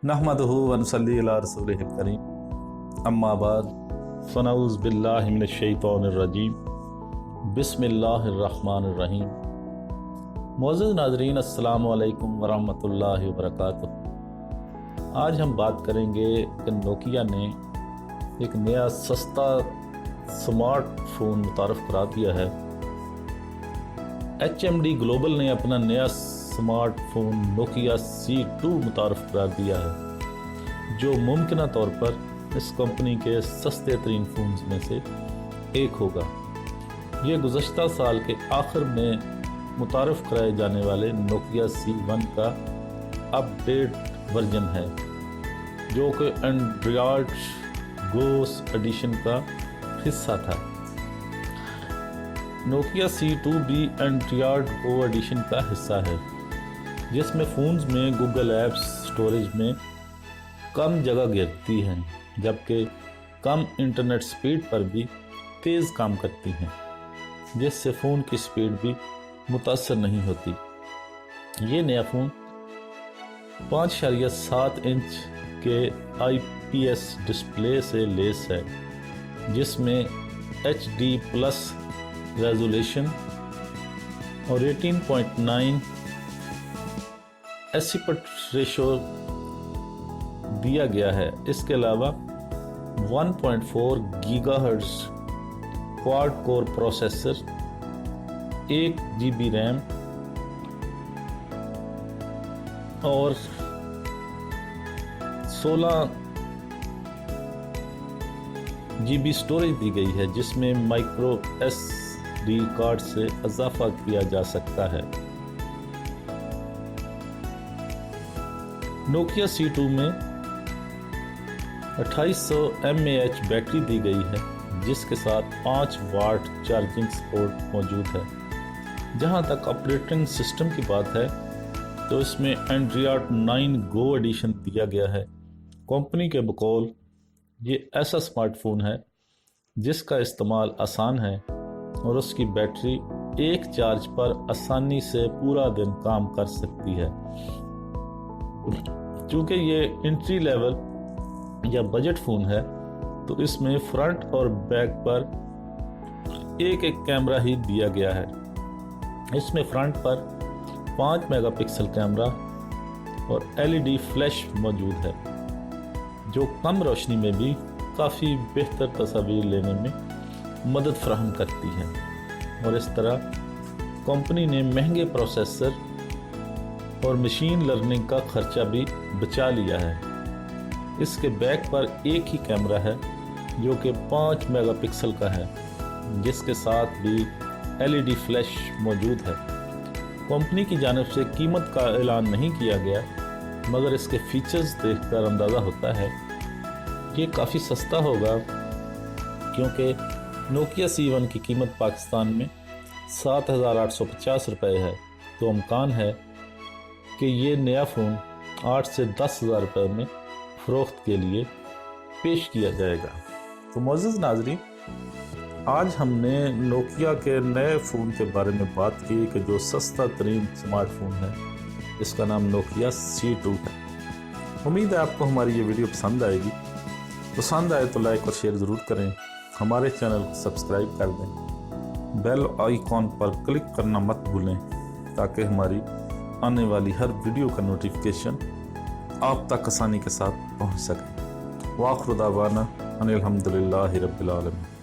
नहमदुहु व नुसल्ली अला रसूलिहिल करीम अम्मा बाद फ़नऊज़ु बिल्लाहि मिनश शैतानिर रजीम बिस्मिल्लाहिर रहमानिर रहीम। मुअज़्ज़िज़ नाज़रीन, अस्सलामु अलैकुम व रहमतुल्लाहि व बरकातुहू। आज हम बात करेंगे कि नोकिया ने एक नया सस्ता स्मार्टफोन मुतारफ़ करा दिया है। HMD ग्लोबल ने अपना नया स्मार्टफोन नोकिया C2 मुतारफ़ करार दिया है, जो मुमकिन तौर पर इस कंपनी के सस्ते तरीन फ़ोन्स में से एक होगा। ये गुज़श्ता साल के आखिर में मुतारफ़ कराए जाने वाले नोकिया C1 का अपडेट वर्जन है, जो कि एंड्रॉयड गोस एडिशन का हिस्सा था। नोकिया C2 भी एंड्रॉयड गो एडिशन का हिस्सा है, जिसमें फ़ोन्स में गूगल ऐप्स स्टोरेज में कम जगह घेरती हैं, जबकि कम इंटरनेट स्पीड पर भी तेज़ काम करती हैं, जिससे फ़ोन की स्पीड भी मुतासर नहीं होती। ये नया फ़ोन 5.7 इंच के IPS डिस्प्ले से लैस है, जिसमें HD+ रेजोल्यूशन और 18.9 एस्पेक्ट रेशो दिया गया है। इसके अलावा 1.4 gigahertz quad core processor, 1 GB RAM और 16 GB स्टोरेज दी गई है, जिसमें माइक्रो SD कार्ड से इजाफा किया जा सकता है। नोकिया C2 में 2800 mAh बैटरी दी गई है, जिसके साथ 5 वाट चार्जिंग सपोर्ट मौजूद है। जहां तक ऑपरेटिंग सिस्टम की बात है, तो इसमें एंड्रॉयड 9 गो एडिशन दिया गया है। कंपनी के बकौल ये ऐसा स्मार्टफोन है जिसका इस्तेमाल आसान है और उसकी बैटरी एक चार्ज पर आसानी से पूरा दिन काम कर सकती है। चूँकि ये एंट्री लेवल या बजट फ़ोन है, तो इसमें फ्रंट और बैक पर एक कैमरा ही दिया गया है। इसमें फ्रंट पर 5 मेगापिक्सल कैमरा और LED फ्लैश मौजूद है, जो कम रोशनी में भी काफ़ी बेहतर तस्वीर लेने में मदद फराहम करती है। और इस तरह कंपनी ने महंगे प्रोसेसर और मशीन लर्निंग का खर्चा भी बचा लिया है। इसके बैक पर एक ही कैमरा है, जो कि 5 मेगापिक्सल का है, जिसके साथ भी LED फ्लैश मौजूद है। कंपनी की जानिब से कीमत का ऐलान नहीं किया गया, मगर इसके फीचर्स देखकर अंदाज़ा होता है कि ये काफ़ी सस्ता होगा, क्योंकि नोकिया C1 की कीमत पाकिस्तान में 7,850 रुपये है। तो इम्कान है कि ये नया फ़ोन 8 से 10,000 रुपये में फ़रोख्त के लिए पेश किया जाएगा। तो मुअज़्ज़िज़ नाज़रीन, आज हमने नोकिया के नए फ़ोन के बारे में बात की कि जो सस्ता तरीन स्मार्टफोन है, इसका नाम नोकिया C2 है। उम्मीद है आपको हमारी ये वीडियो पसंद आएगी। पसंद आए तो लाइक और शेयर ज़रूर करें, हमारे चैनल को सब्सक्राइब कर दें, बेल आइकॉन पर क्लिक करना मत भूलें, ताकि हमारी आने वाली हर वीडियो का नोटिफिकेशन आप तक आसानी के साथ पहुंच सके। वाखिर दावाना अनिल हम्दुलिल्लाहि रब्बिल आलमीन।